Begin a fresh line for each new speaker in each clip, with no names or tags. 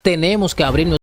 tenemos que abrir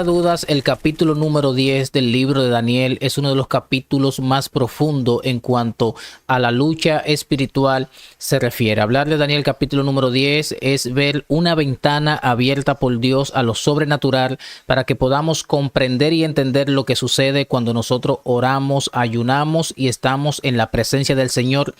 dudas, el capítulo número 10 del libro de Daniel es uno de los capítulos más profundos en cuanto a la lucha espiritual se refiere. Hablar de Daniel capítulo número 10 es ver una ventana abierta por Dios a lo sobrenatural para que podamos comprender y entender lo que sucede cuando nosotros oramos, ayunamos y estamos en la presencia del Señor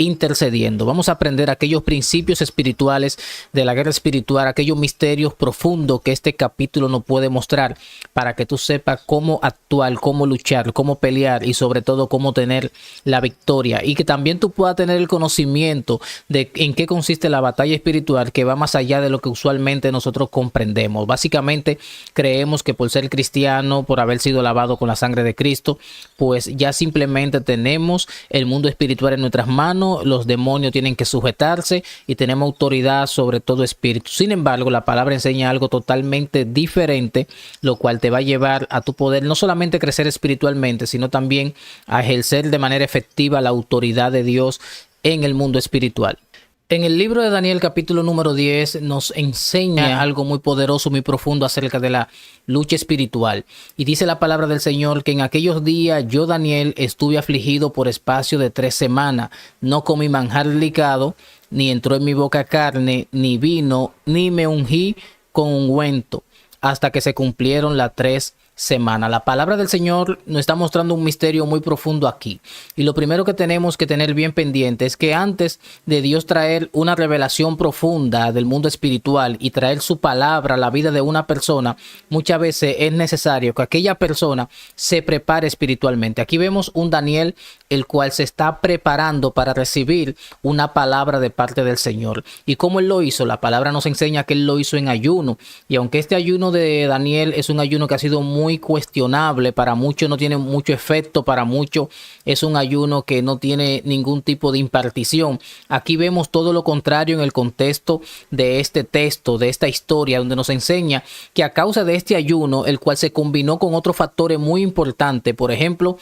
intercediendo. Vamos a aprender aquellos principios espirituales de la guerra espiritual, aquellos misterios profundos que este capítulo nos puede mostrar para que tú sepas cómo actuar, cómo luchar, cómo pelear y sobre todo cómo tener la victoria, y que también tú puedas tener el conocimiento de en qué consiste la batalla espiritual, que va más allá de lo que usualmente nosotros comprendemos. Básicamente creemos que por ser cristiano, por haber sido lavado con la sangre de Cristo, pues ya simplemente tenemos el mundo espiritual en nuestras manos. Los demonios tienen que sujetarse y tenemos autoridad sobre todo espíritu. Sin embargo, la palabra enseña algo totalmente diferente, lo cual te va a llevar a tu poder no solamente crecer espiritualmente, sino también a ejercer de manera efectiva la autoridad de Dios en el mundo espiritual. En el libro de Daniel capítulo número 10 nos enseña algo muy poderoso, muy profundo acerca de la lucha espiritual. Y dice la palabra del Señor que en aquellos días yo, Daniel, estuve afligido por espacio de 3 semanas. No comí manjar delicado, ni entró en mi boca carne, ni vino, ni me ungí con ungüento, hasta que se cumplieron las 3 semanas. La palabra del Señor nos está mostrando un misterio muy profundo aquí. Y lo primero que tenemos que tener bien pendiente es que antes de Dios traer una revelación profunda del mundo espiritual y traer su palabra a la vida de una persona, muchas veces es necesario que aquella persona se prepare espiritualmente. Aquí vemos un Daniel el cual se está preparando para recibir una palabra de parte del Señor. ¿Y cómo él lo hizo? La palabra nos enseña que él lo hizo en ayuno. Y aunque este ayuno de Daniel es un ayuno que ha sido muy cuestionable, para muchos no tiene mucho efecto, para muchos es un ayuno que no tiene ningún tipo de impartición. Aquí vemos todo lo contrario en el contexto de este texto, de esta historia, donde nos enseña que a causa de este ayuno, el cual se combinó con otros factores muy importantes, por ejemplo,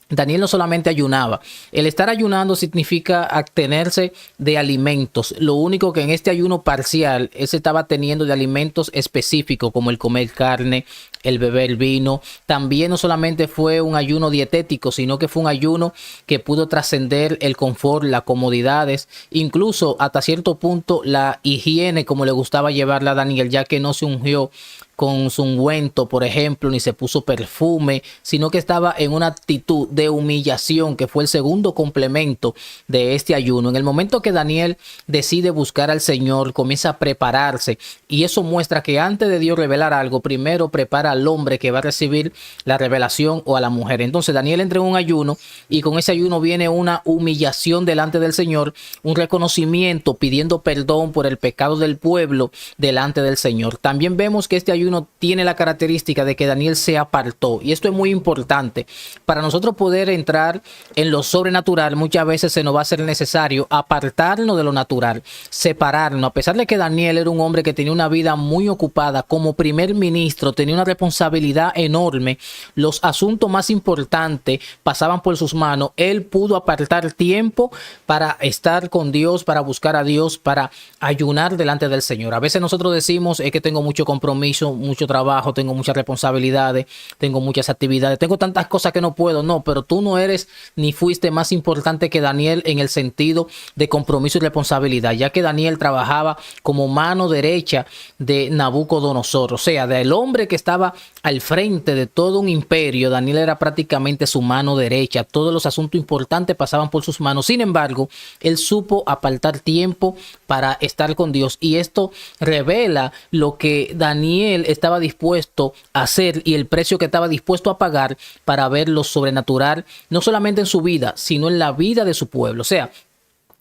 Daniel no solamente ayunaba. El estar ayunando significa abstenerse de alimentos. Lo único que en este ayuno parcial él se estaba teniendo de alimentos específicos, como el comer carne, el beber vino. También no solamente fue un ayuno dietético, sino que fue un ayuno que pudo trascender el confort, las comodidades, incluso hasta cierto punto la higiene, como le gustaba llevarla a Daniel, ya que no se ungió con su ungüento, por ejemplo, ni se puso perfume, sino que estaba en una actitud de humillación, que fue el segundo complemento de este ayuno. En el momento que Daniel decide buscar al Señor, comienza a prepararse, y eso muestra que antes de Dios revelar algo, primero prepara al hombre que va a recibir la revelación, o a la mujer. Entonces Daniel entra en un ayuno, y con ese ayuno viene una humillación delante del Señor, un reconocimiento pidiendo perdón por el pecado del pueblo delante del Señor. También vemos que este ayuno tiene la característica de que Daniel se apartó, y esto es muy importante para nosotros poder poder entrar en lo sobrenatural, muchas veces se nos va a ser necesario apartarnos de lo natural, separarnos. A pesar de que Daniel era un hombre que tenía una vida muy ocupada como primer ministro, tenía una responsabilidad enorme, los asuntos más importantes pasaban por sus manos, él pudo apartar tiempo para estar con Dios, para buscar a Dios, para ayunar delante del Señor. A veces nosotros decimos, es que tengo mucho compromiso, mucho trabajo, tengo muchas responsabilidades, tengo muchas actividades, tengo tantas cosas que no puedo. No, pero tú no eres ni fuiste más importante que Daniel en el sentido de compromiso y responsabilidad, ya que Daniel trabajaba como mano derecha de Nabucodonosor, o sea, del hombre que estaba al frente de todo un imperio. Daniel era prácticamente su mano derecha, todos los asuntos importantes pasaban por sus manos. Sin embargo, él supo apartar tiempo para estar con Dios, y esto revela lo que Daniel estaba dispuesto a hacer y el precio que estaba dispuesto a pagar para ver lo sobrenatural, no solamente en su vida, sino en la vida de su pueblo. O sea,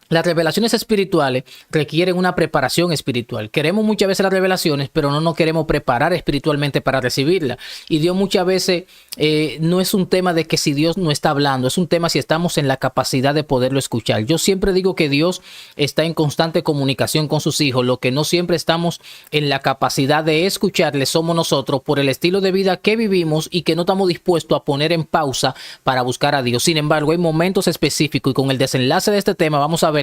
las revelaciones espirituales requieren una preparación espiritual. Queremos muchas veces las revelaciones, pero no nos queremos preparar espiritualmente para recibirlas. Y Dios muchas veces no es un tema de que si Dios no está hablando, es un tema si estamos en la capacidad de poderlo escuchar. Yo siempre digo que Dios está en constante comunicación con sus hijos. Lo que no siempre estamos en la capacidad de escucharle somos nosotros, por el estilo de vida que vivimos y que no estamos dispuestos a poner en pausa para buscar a Dios. Sin embargo, hay momentos específicos, y con el desenlace de este tema vamos a ver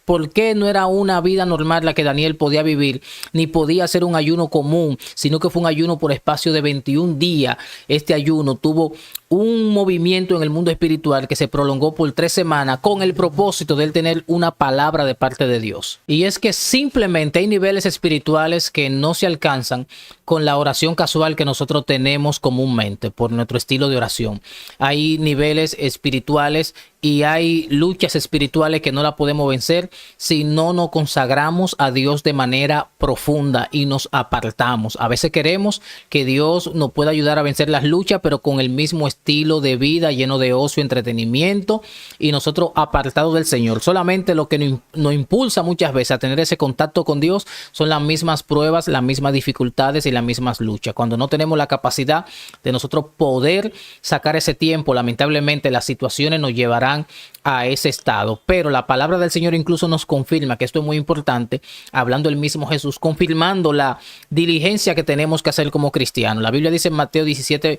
por qué no era una vida normal la que Daniel podía vivir, ni podía hacer un ayuno común, sino que fue un ayuno por espacio de 21 días. Este ayuno tuvo un movimiento en el mundo espiritual que se prolongó por 3 semanas con el propósito de él tener una palabra de parte de Dios. Y es que simplemente hay niveles espirituales que no se alcanzan con la oración casual que nosotros tenemos comúnmente por nuestro estilo de oración. Hay niveles espirituales y hay luchas espirituales que no la podemos vencer si no nos consagramos a Dios de manera profunda y nos apartamos. A veces queremos que Dios nos pueda ayudar a vencer las luchas, pero con el mismo estilo de vida lleno de ocio, entretenimiento, y nosotros apartados del Señor. Solamente lo que nos impulsa muchas veces a tener ese contacto con Dios son las mismas pruebas, las mismas dificultades y las mismas luchas. Cuando no tenemos la capacidad de nosotros poder sacar ese tiempo, lamentablemente las situaciones nos llevarán a ese estado. Pero la palabra del Señor incluso nos confirma que esto es muy importante, hablando el mismo Jesús, confirmando la diligencia que tenemos que hacer como cristianos. La Biblia dice en Mateo 17,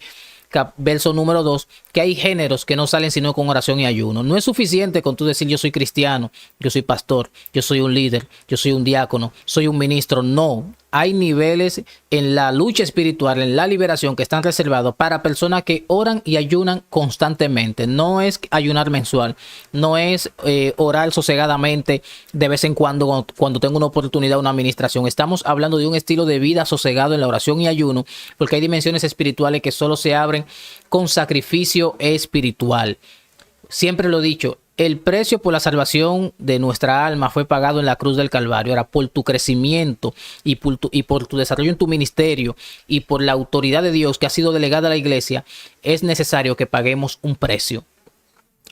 verso número 2, que hay géneros que no salen sino con oración y ayuno. No es suficiente con tú decir yo soy cristiano, yo soy pastor, yo soy un líder, yo soy un diácono, soy un ministro. No, hay niveles en la lucha espiritual, en la liberación, que están reservados para personas que oran y ayunan constantemente. No es ayunar mensual, no es orar sosegadamente de vez en cuando tengo una oportunidad, una administración. Estamos hablando de un estilo de vida sosegado en la oración y ayuno, porque hay dimensiones espirituales que solo se abren con sacrificio espiritual. Siempre lo he dicho, el precio por la salvación de nuestra alma fue pagado en la cruz del Calvario. Ahora, por tu crecimiento y por tu desarrollo en tu ministerio y por la autoridad de Dios que ha sido delegada a la iglesia, es necesario que paguemos un precio.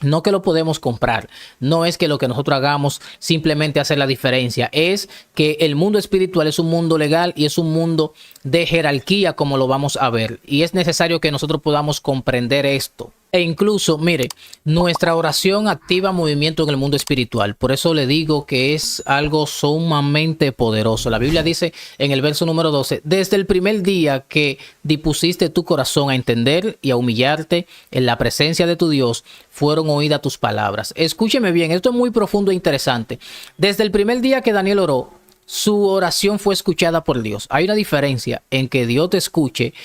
No que lo podemos comprar, no es que lo que nosotros hagamos simplemente hace la diferencia, es que el mundo espiritual es un mundo legal y es un mundo de jerarquía, como lo vamos a ver, y es necesario que nosotros podamos comprender esto. E incluso, mire, nuestra oración activa movimiento en el mundo espiritual. Por eso le digo que es algo sumamente poderoso. La Biblia dice en el verso número 12, desde el primer día que dispusiste tu corazón a entender y a humillarte en la presencia de tu Dios, fueron oídas tus palabras. Escúcheme bien, esto es muy profundo e interesante. Desde el primer día que Daniel oró, su oración fue escuchada por Dios. Hay una diferencia en que Dios te escuche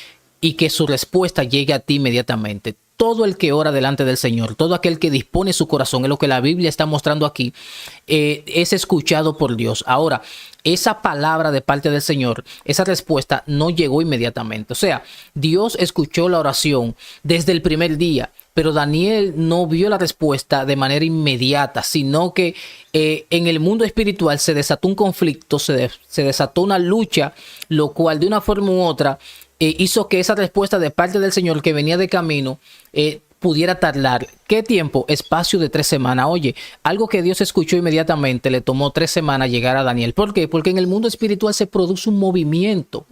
y que su respuesta llegue a ti inmediatamente. Todo el que ora delante del Señor, todo aquel que dispone su corazón, es lo que la Biblia está mostrando aquí, es escuchado por Dios. Ahora, esa palabra de parte del Señor, esa respuesta no llegó inmediatamente. O sea, Dios escuchó la oración desde el primer día, pero Daniel no vio la respuesta de manera inmediata, sino que en el mundo espiritual se desató un conflicto, se desató una lucha, lo cual de una forma u otra hizo que esa respuesta de parte del Señor que venía de camino pudiera tardar. ¿Qué tiempo? Espacio de 3 semanas. Oye, algo que Dios escuchó inmediatamente le tomó 3 semanas llegar a Daniel. ¿Por qué? Porque en el mundo espiritual se produce un movimiento.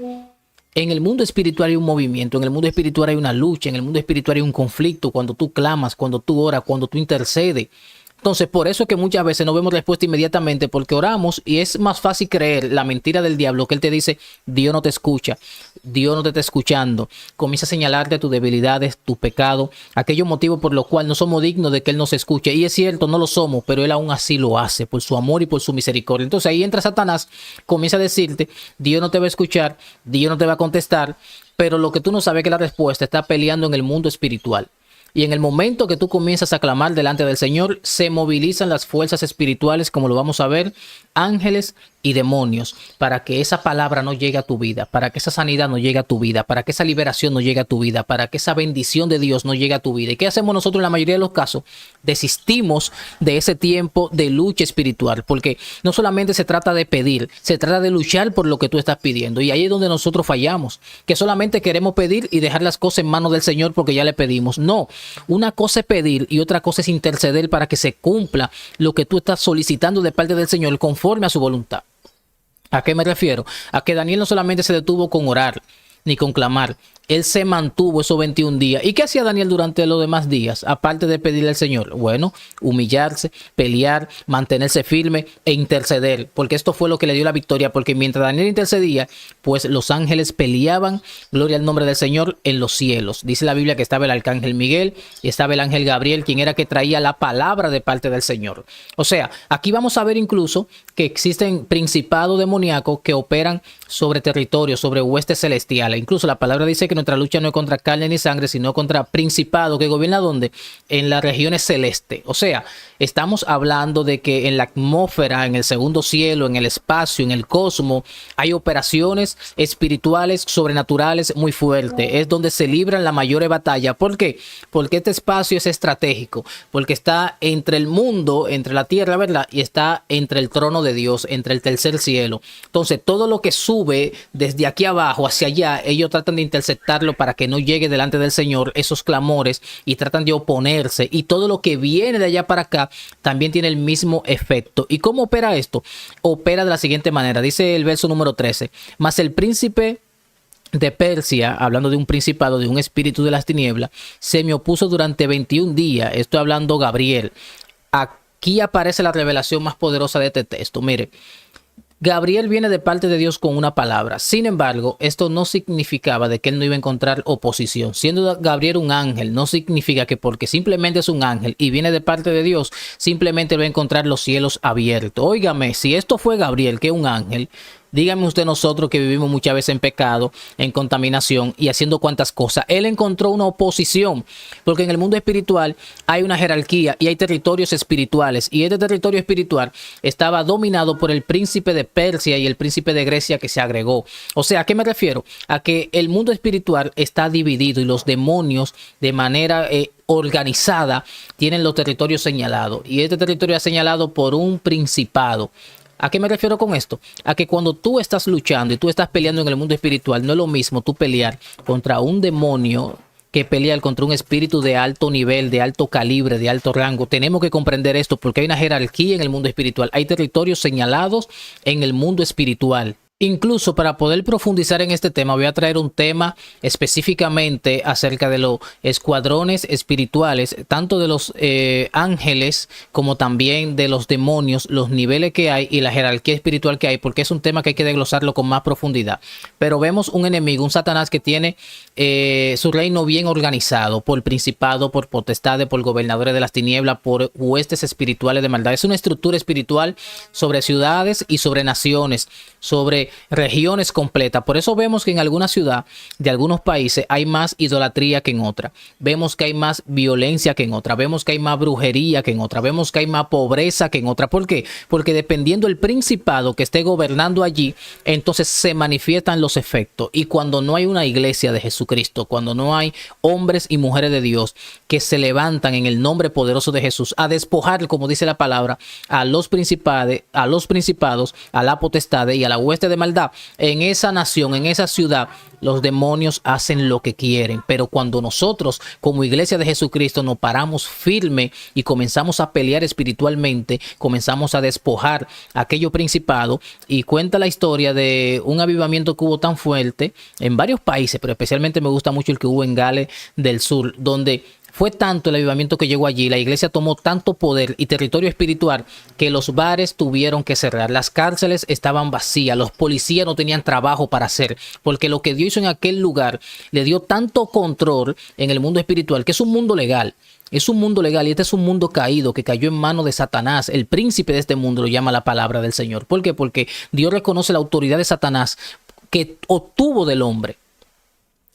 En el mundo espiritual hay un movimiento, en el mundo espiritual hay una lucha, en el mundo espiritual hay un conflicto cuando tú clamas, cuando tú oras, cuando tú intercedes. Entonces, por eso es que muchas veces no vemos respuesta inmediatamente, porque oramos y es más fácil creer la mentira del diablo, que él te dice, Dios no te escucha, Dios no te está escuchando. Comienza a señalarte tus debilidades, tu pecado, aquellos motivos por los cuales no somos dignos de que él nos escuche. Y es cierto, no lo somos, pero él aún así lo hace por su amor y por su misericordia. Entonces ahí entra Satanás, comienza a decirte, Dios no te va a escuchar, Dios no te va a contestar, pero lo que tú no sabes es que la respuesta está peleando en el mundo espiritual. Y en el momento que tú comienzas a clamar delante del Señor, se movilizan las fuerzas espirituales, como lo vamos a ver, ángeles y demonios, para que esa palabra no llegue a tu vida, para que esa sanidad no llegue a tu vida, para que esa liberación no llegue a tu vida, para que esa bendición de Dios no llegue a tu vida. ¿Y qué hacemos nosotros en la mayoría de los casos? Desistimos de ese tiempo de lucha espiritual, porque no solamente se trata de pedir, se trata de luchar por lo que tú estás pidiendo. Y ahí es donde nosotros fallamos, que solamente queremos pedir y dejar las cosas en manos del Señor porque ya le pedimos. No, una cosa es pedir y otra cosa es interceder para que se cumpla lo que tú estás solicitando de parte del Señor conforme a su voluntad. ¿A qué me refiero? A que Daniel no solamente se detuvo con orar ni con clamar. Él se mantuvo esos 21 días. ¿Y qué hacía Daniel durante los demás días? Aparte de pedirle al Señor. Bueno, humillarse, pelear, mantenerse firme e interceder. Porque esto fue lo que le dio la victoria. Porque mientras Daniel intercedía, pues los ángeles peleaban, gloria al nombre del Señor, en los cielos. Dice la Biblia que estaba el arcángel Miguel y estaba el ángel Gabriel, quien era que traía la palabra de parte del Señor. O sea, aquí vamos a ver incluso que existen principados demoníacos que operan sobre territorios, sobre huestes celestiales. Incluso la palabra dice que nuestra lucha no es contra carne ni sangre, sino contra principados que gobierna ¿dónde? En las regiones celestes. O sea, estamos hablando de que en la atmósfera, en el segundo cielo, en el espacio, en el cosmos, hay operaciones espirituales, sobrenaturales muy fuertes. Es donde se libran la mayor batalla. ¿Por qué? Porque este espacio es estratégico, porque está entre el mundo, entre la tierra, ¿verdad? Y está entre el trono de Dios, entre el tercer cielo. Entonces, todo lo que sube desde aquí abajo hacia allá, ellos tratan de interceptarlo para que no llegue delante del Señor esos clamores y tratan de oponerse. Y todo lo que viene de allá para acá también tiene el mismo efecto. ¿Y cómo opera esto? Opera de la siguiente manera. Dice el verso número 13. Mas el príncipe de Persia, hablando de un principado, de un espíritu de las tinieblas, se me opuso durante 21 días. Estoy hablando Gabriel. Aquí aparece la revelación más poderosa de este texto. Mire, Gabriel viene de parte de Dios con una palabra. Sin embargo, esto no significaba de que él no iba a encontrar oposición. Siendo Gabriel un ángel, no significa que porque simplemente es un ángel y viene de parte de Dios, simplemente va a encontrar los cielos abiertos. Óigame, si esto fue Gabriel, que es un ángel, dígame usted nosotros que vivimos muchas veces en pecado, en contaminación y haciendo cuantas cosas. Él encontró una oposición, porque en el mundo espiritual hay una jerarquía y hay territorios espirituales. Y este territorio espiritual estaba dominado por el príncipe de Persia y el príncipe de Grecia que se agregó. O sea, ¿a qué me refiero? A que el mundo espiritual está dividido y los demonios de manera organizada tienen los territorios señalados. Y este territorio es señalado por un principado. ¿A qué me refiero con esto? A que cuando tú estás luchando y tú estás peleando en el mundo espiritual, no es lo mismo tú pelear contra un demonio que pelear contra un espíritu de alto nivel, de alto calibre, de alto rango. Tenemos que comprender esto porque hay una jerarquía en el mundo espiritual. Hay territorios señalados en el mundo espiritual. Incluso para poder profundizar en este tema, voy a traer un tema específicamente acerca de los escuadrones espirituales, tanto de los ángeles como también de los demonios, los niveles que hay y la jerarquía espiritual que hay, porque es un tema que hay que desglosarlo con más profundidad. Pero vemos un enemigo, un Satanás que tiene su reino bien organizado por principado, por potestades, por gobernadores de las tinieblas, por huestes espirituales de maldad. Es una estructura espiritual sobre ciudades y sobre naciones, sobre regiones completas. Por eso vemos que en alguna ciudad de algunos países hay más idolatría que en otra. Vemos que hay más violencia que en otra. Vemos que hay más brujería que en otra. Vemos que hay más pobreza que en otra. ¿Por qué? Porque dependiendo del principado que esté gobernando allí, entonces se manifiestan los efectos. Y cuando no hay una iglesia de Jesucristo, cuando no hay hombres y mujeres de Dios que se levantan en el nombre poderoso de Jesús a despojar, como dice la palabra, a los principados, a la potestad y a la hueste de maldad. En esa nación, en esa ciudad, los demonios hacen lo que quieren, pero cuando nosotros como iglesia de Jesucristo nos paramos firme y comenzamos a pelear espiritualmente, comenzamos a despojar aquello principado. Y cuenta la historia de un avivamiento que hubo tan fuerte en varios países, pero especialmente me gusta mucho el que hubo en Gales del Sur, donde fue tanto el avivamiento que llegó allí, la iglesia tomó tanto poder y territorio espiritual que los bares tuvieron que cerrar, las cárceles estaban vacías, los policías no tenían trabajo para hacer, porque lo que Dios hizo en aquel lugar le dio tanto control en el mundo espiritual, que es un mundo legal. Es un mundo legal y este es un mundo caído que cayó en manos de Satanás. El príncipe de este mundo lo llama la palabra del Señor. ¿Por qué? Porque Dios reconoce la autoridad de Satanás que obtuvo del hombre.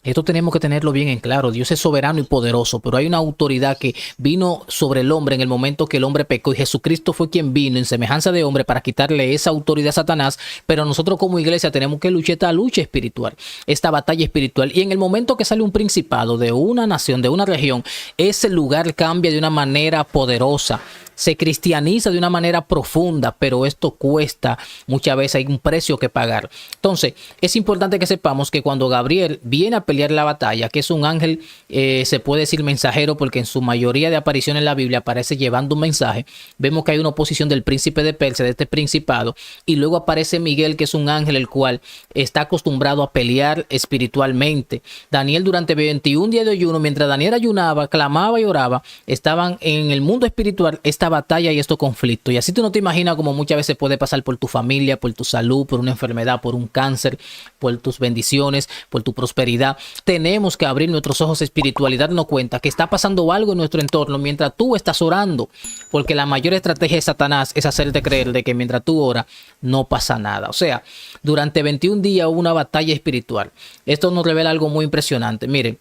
Esto tenemos que tenerlo bien en claro. Dios es soberano y poderoso, pero hay una autoridad que vino sobre el hombre en el momento que el hombre pecó, y Jesucristo fue quien vino en semejanza de hombre para quitarle esa autoridad a Satanás. Pero nosotros como iglesia tenemos que luchar esta lucha espiritual, esta batalla espiritual. Y en el momento que sale un principado de una nación, de una región, ese lugar cambia de una manera poderosa. Se cristianiza de una manera profunda, pero esto cuesta, muchas veces hay un precio que pagar. Entonces, es importante que sepamos que cuando Gabriel viene a pelear la batalla, que es un ángel, se puede decir mensajero, porque en su mayoría de apariciones en la Biblia aparece llevando un mensaje. Vemos que hay una oposición del príncipe de Persia, de este principado, y luego aparece Miguel, que es un ángel el cual está acostumbrado a pelear espiritualmente. Daniel durante 21 días de ayuno, mientras Daniel ayunaba, clamaba y oraba, estaban en el mundo espiritual esta batalla y estos conflictos. Y así tú no te imaginas cómo muchas veces puede pasar por tu familia, por tu salud, por una enfermedad, por un cáncer, por tus bendiciones, por tu prosperidad. Tenemos que abrir nuestros ojos espirituales y darnos cuenta que está pasando algo en nuestro entorno mientras tú estás orando, porque la mayor estrategia de Satanás es hacerte creer de que mientras tú oras no pasa nada. O sea, durante 21 días hubo una batalla espiritual. Esto nos revela algo muy impresionante. Miren,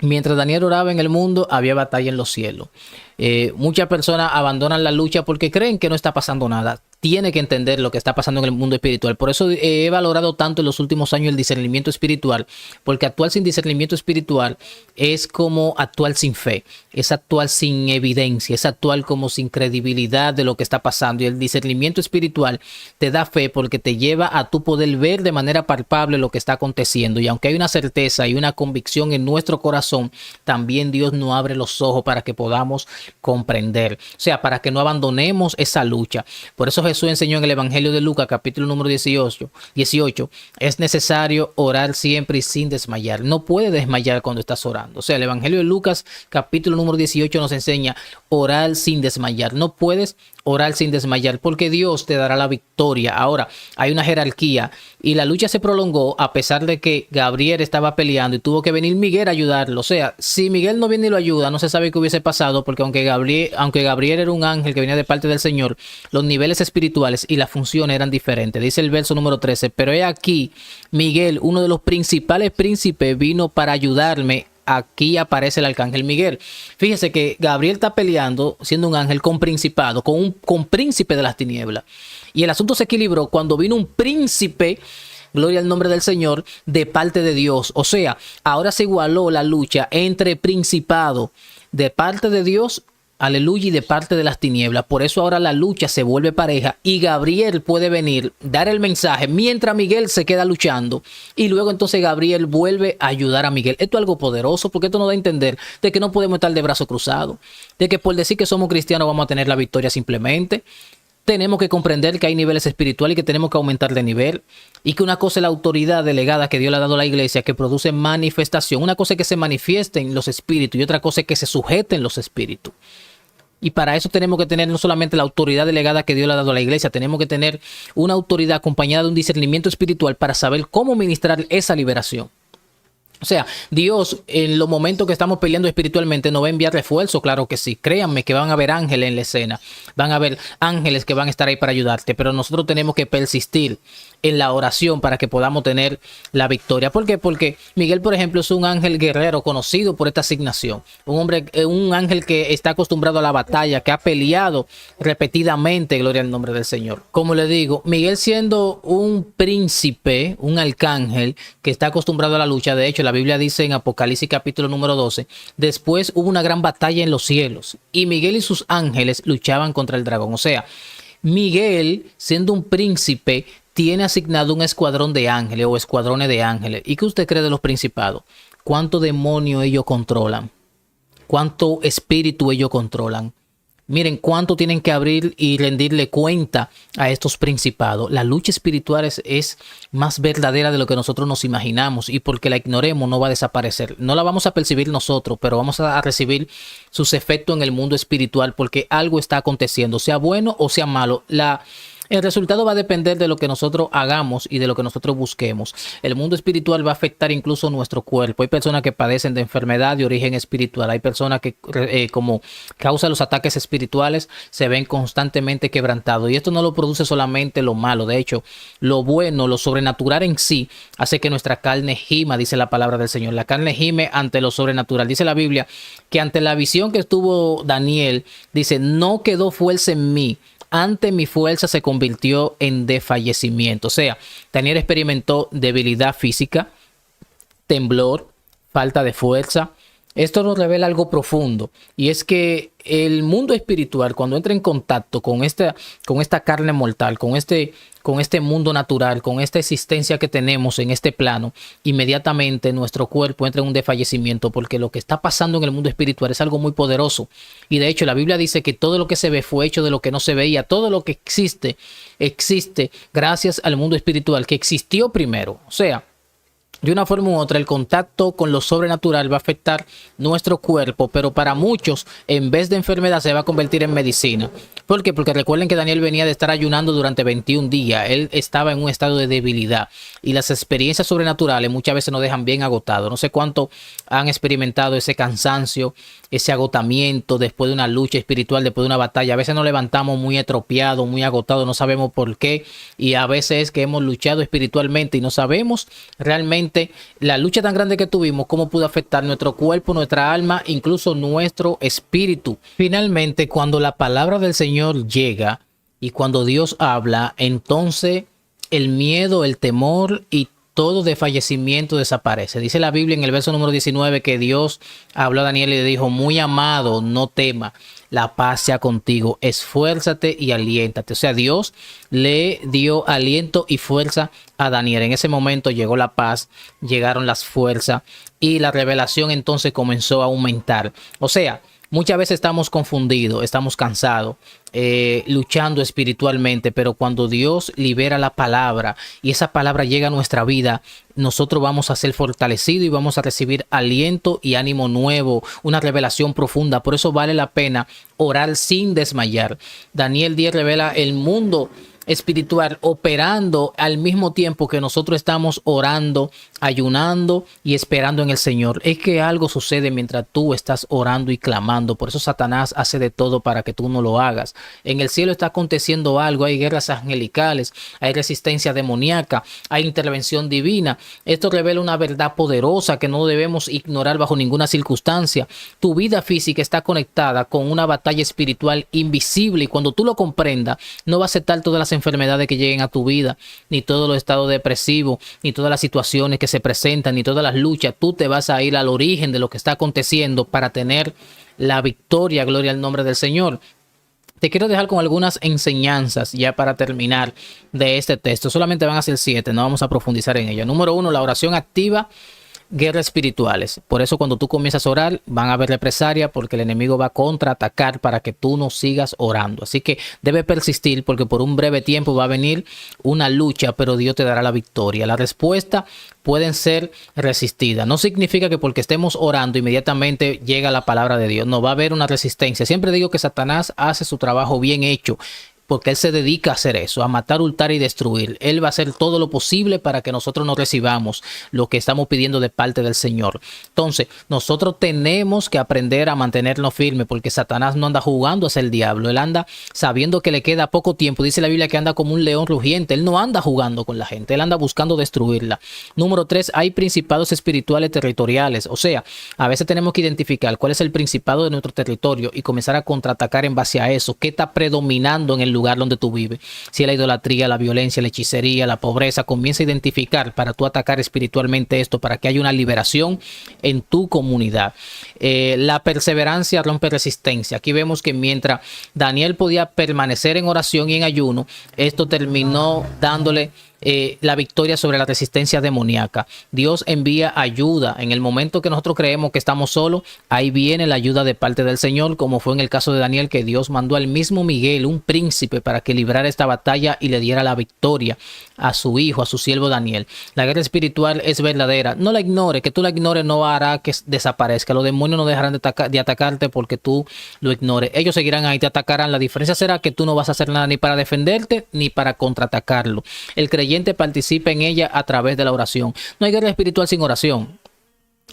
mientras Daniel oraba en el mundo, había batalla en los cielos. Muchas personas abandonan la lucha porque creen que no está pasando nada. Tiene que entender lo que está pasando en el mundo espiritual. Por eso he valorado tanto en los últimos años el discernimiento espiritual, porque actuar sin discernimiento espiritual es como actuar sin fe, es actuar sin evidencia, es actuar como sin credibilidad de lo que está pasando. Y el discernimiento espiritual te da fe porque te lleva a tu poder ver de manera palpable lo que está aconteciendo. Y aunque hay una certeza y una convicción en nuestro corazón, también Dios nos abre los ojos para que podamos comprender, o sea, para que no abandonemos esa lucha. Por eso Jesús enseñó en el Evangelio de Lucas, capítulo número 18, es necesario orar siempre y sin desmayar. No puedes desmayar cuando estás orando. O sea, el Evangelio de Lucas, capítulo número 18, nos enseña orar sin desmayar. No puedes orar sin desmayar, porque Dios te dará la victoria. Ahora, hay una jerarquía y la lucha se prolongó a pesar de que Gabriel estaba peleando y tuvo que venir Miguel a ayudarlo. O sea, si Miguel no viene y lo ayuda, no se sabe qué hubiese pasado, porque aunque Gabriel era un ángel que venía de parte del Señor, los niveles espirituales y las funciones eran diferentes. Dice el verso número 13, pero he aquí, Miguel, uno de los principales príncipes, vino para ayudarme. Aquí aparece el arcángel Miguel. Fíjese que Gabriel está peleando, siendo un ángel, con principado, con príncipe de las tinieblas. Y el asunto se equilibró cuando vino un príncipe, gloria al nombre del Señor, de parte de Dios. O sea, ahora se igualó la lucha entre principado de parte de Dios, aleluya, y de parte de las tinieblas. Por eso ahora la lucha se vuelve pareja y Gabriel puede venir, dar el mensaje mientras Miguel se queda luchando, y luego entonces Gabriel vuelve a ayudar a Miguel. Esto es algo poderoso, porque esto nos da a entender de que no podemos estar de brazo cruzado, de que por decir que somos cristianos vamos a tener la victoria simplemente. Tenemos que comprender que hay niveles espirituales y que tenemos que aumentar de nivel, y que una cosa es la autoridad delegada que Dios le ha dado a la iglesia, que produce manifestación. Una cosa es que se manifiesten los espíritus y otra cosa es que se sujeten los espíritus. Y para eso tenemos que tener no solamente la autoridad delegada que Dios le ha dado a la iglesia, tenemos que tener una autoridad acompañada de un discernimiento espiritual para saber cómo ministrar esa liberación. O sea, Dios en los momentos que estamos peleando espiritualmente nos va a enviar refuerzo, claro que sí. Créanme que van a haber ángeles en la escena, van a haber ángeles que van a estar ahí para ayudarte, pero nosotros tenemos que persistir en la oración para que podamos tener la victoria. ¿Por qué? Porque Miguel, por ejemplo, es un ángel guerrero conocido por esta asignación. Un ángel que está acostumbrado a la batalla, que ha peleado repetidamente, gloria al nombre del Señor. Como le digo, Miguel siendo un príncipe, un arcángel que está acostumbrado a la lucha. De hecho, la Biblia dice en Apocalipsis capítulo número 12, después hubo una gran batalla en los cielos y Miguel y sus ángeles luchaban contra el dragón. O sea, Miguel, siendo un príncipe, tiene asignado un escuadrón de ángeles o escuadrones de ángeles. ¿Y qué usted cree de los principados? ¿Cuánto demonio ellos controlan? ¿Cuánto espíritu ellos controlan? Miren cuánto tienen que abrir y rendirle cuenta a estos principados. La lucha espiritual es más verdadera de lo que nosotros nos imaginamos, y porque la ignoremos no va a desaparecer. No la vamos a percibir nosotros, pero vamos a recibir sus efectos en el mundo espiritual, porque algo está aconteciendo, sea bueno o sea malo. El resultado va a depender de lo que nosotros hagamos y de lo que nosotros busquemos. El mundo espiritual va a afectar incluso nuestro cuerpo. Hay personas que padecen de enfermedad de origen espiritual. Hay personas que como causa los ataques espirituales se ven constantemente quebrantados. Y esto no lo produce solamente lo malo. De hecho, lo bueno, lo sobrenatural en sí, hace que nuestra carne gima, dice la palabra del Señor. La carne gime ante lo sobrenatural. Dice la Biblia que ante la visión que tuvo Daniel, dice, no quedó fuerza en mí. Ante mi fuerza se convirtió en desfallecimiento. O sea, Daniel experimentó debilidad física, temblor, falta de fuerza. Esto nos revela algo profundo, y es que el mundo espiritual, cuando entra en contacto con esta carne mortal, con este mundo natural, con esta existencia que tenemos en este plano, inmediatamente nuestro cuerpo entra en un desfallecimiento, porque lo que está pasando en el mundo espiritual es algo muy poderoso. Y de hecho la Biblia dice que todo lo que se ve fue hecho de lo que no se veía. Todo lo que existe gracias al mundo espiritual que existió primero. O sea, de una forma u otra, el contacto con lo sobrenatural va a afectar nuestro cuerpo, pero para muchos, en vez de enfermedad, se va a convertir en medicina. ¿Por qué? Porque recuerden que Daniel venía de estar ayunando durante 21 días. Él estaba en un estado de debilidad, y las experiencias sobrenaturales muchas veces nos dejan bien agotados. No sé cuánto han experimentado ese cansancio, ese agotamiento después de una lucha espiritual, después de una batalla. A veces nos levantamos muy atropiados, muy agotados, no sabemos por qué, y a veces es que hemos luchado espiritualmente y no sabemos realmente la lucha tan grande que tuvimos, cómo pudo afectar nuestro cuerpo, nuestra alma, incluso nuestro espíritu. Finalmente, cuando la palabra del Señor llega y cuando Dios habla, entonces el miedo, el temor y todo desfallecimiento desaparece. Dice la Biblia en el verso número 19 que Dios habló a Daniel y le dijo: muy amado, no tema, la paz sea contigo, esfuérzate y aliéntate. O sea, Dios le dio aliento y fuerza a Daniel. En ese momento llegó la paz, llegaron las fuerzas, y la revelación entonces comenzó a aumentar. O sea, muchas veces estamos confundidos, estamos cansados, luchando espiritualmente, pero cuando Dios libera la palabra y esa palabra llega a nuestra vida, nosotros vamos a ser fortalecidos y vamos a recibir aliento y ánimo nuevo, una revelación profunda. Por eso vale la pena orar sin desmayar. Daniel 10 revela el mundo espiritual operando al mismo tiempo que nosotros estamos orando, ayunando y esperando en el Señor. Es que algo sucede mientras tú estás orando y clamando. Por eso Satanás hace de todo para que tú no lo hagas. En el cielo está aconteciendo algo. Hay guerras angelicales, hay resistencia demoníaca, hay intervención divina. Esto revela una verdad poderosa que no debemos ignorar bajo ninguna circunstancia. Tu vida física está conectada con una batalla espiritual invisible, y cuando tú lo comprendas, no va a aceptar todas las enfermedades que lleguen a tu vida, ni todos los estados depresivos, ni todas las situaciones que se presentan, ni todas las luchas. Tú te vas a ir al origen de lo que está aconteciendo para tener la victoria. Gloria al nombre del Señor. Te quiero dejar con algunas enseñanzas ya para terminar de este texto. Solamente van a ser 7, no vamos a profundizar en ello. Número 1, la oración activa guerras espirituales. Por eso cuando tú comienzas a orar, van a haber represalia, porque el enemigo va a contraatacar para que tú no sigas orando. Así que debe persistir, porque por un breve tiempo va a venir una lucha, pero Dios te dará la victoria. La respuesta pueden ser resistidas. No significa que porque estemos orando inmediatamente llega la palabra de Dios. No, va a haber una resistencia. Siempre digo que Satanás hace su trabajo bien hecho, porque él se dedica a hacer eso, a matar, hurtar y destruir. Él va a hacer todo lo posible para que nosotros no recibamos lo que estamos pidiendo de parte del Señor. Entonces, nosotros tenemos que aprender a mantenernos firmes, porque Satanás no anda jugando a ser el diablo. Él anda sabiendo que le queda poco tiempo. Dice la Biblia que anda como un león rugiente. Él no anda jugando con la gente, él anda buscando destruirla. Número 3, hay principados espirituales territoriales. O sea, a veces tenemos que identificar cuál es el principado de nuestro territorio y comenzar a contraatacar en base a eso. ¿Qué está predominando en el lugar lugar donde tú vives. Si es la idolatría, la violencia, la hechicería, la pobreza, comienza a identificar para tú atacar espiritualmente esto, para que haya una liberación en tu comunidad. La perseverancia rompe resistencia. Aquí vemos que mientras Daniel podía permanecer en oración y en ayuno, esto terminó dándole la victoria sobre la resistencia demoníaca. Dios envía ayuda. En el momento que nosotros creemos que estamos solos, ahí viene la ayuda de parte del Señor, como fue en el caso de Daniel, que Dios mandó al mismo Miguel, un príncipe, para que librara esta batalla y le diera la victoria a su hijo, a su siervo Daniel. La guerra espiritual es verdadera. No la ignores. Que tú la ignores no hará que desaparezca. Los demonios no dejarán de atacarte porque tú lo ignores. Ellos seguirán ahí, te atacarán. La diferencia será que tú no vas a hacer nada ni para defenderte ni para contraatacarlo. El creyente participa en ella a través de la oración. No hay guerra espiritual sin oración.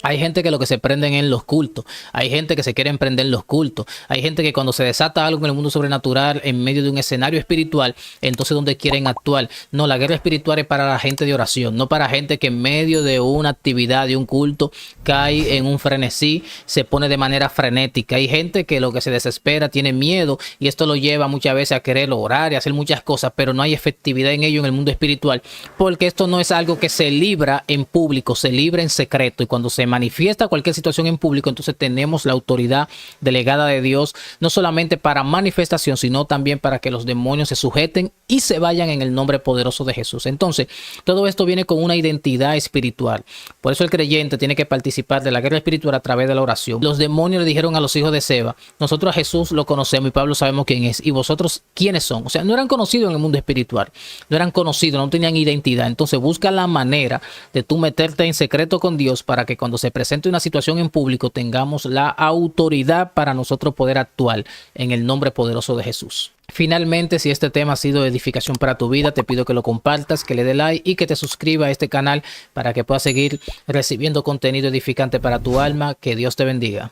Hay gente que lo que se prenden en los cultos. Hay gente que se quiere emprender en los cultos. Hay gente que cuando se desata algo en el mundo sobrenatural en medio de un escenario espiritual, entonces donde quieren actuar. No, la guerra espiritual es para la gente de oración, no para gente que en medio de una actividad, de un culto, cae en un frenesí, se pone de manera frenética. Hay gente que lo que se desespera, tiene miedo y esto lo lleva muchas veces a querer orar y hacer muchas cosas, pero no hay efectividad en ello en el mundo espiritual, porque esto no es algo que se libra en público, se libra en secreto, y cuando se manifiesta cualquier situación en público, entonces tenemos la autoridad delegada de Dios, no solamente para manifestación, sino también para que los demonios se sujeten y se vayan en el nombre poderoso de Jesús. Entonces, todo esto viene con una identidad espiritual. Por eso el creyente tiene que participar de la guerra espiritual a través de la oración. Los demonios le dijeron a los hijos de Seba: nosotros a Jesús lo conocemos y Pablo sabemos quién es, y vosotros quiénes son. O sea, no eran conocidos en el mundo espiritual, no eran conocidos, no tenían identidad. Entonces busca la manera de tú meterte en secreto con Dios para que cuando se presente una situación en público tengamos la autoridad para nosotros poder actuar en el nombre poderoso de Jesús. Finalmente, si este tema ha sido de edificación para tu vida, te pido que lo compartas, que le dé like y que te suscribas a este canal para que puedas seguir recibiendo contenido edificante para tu alma. Que Dios te bendiga.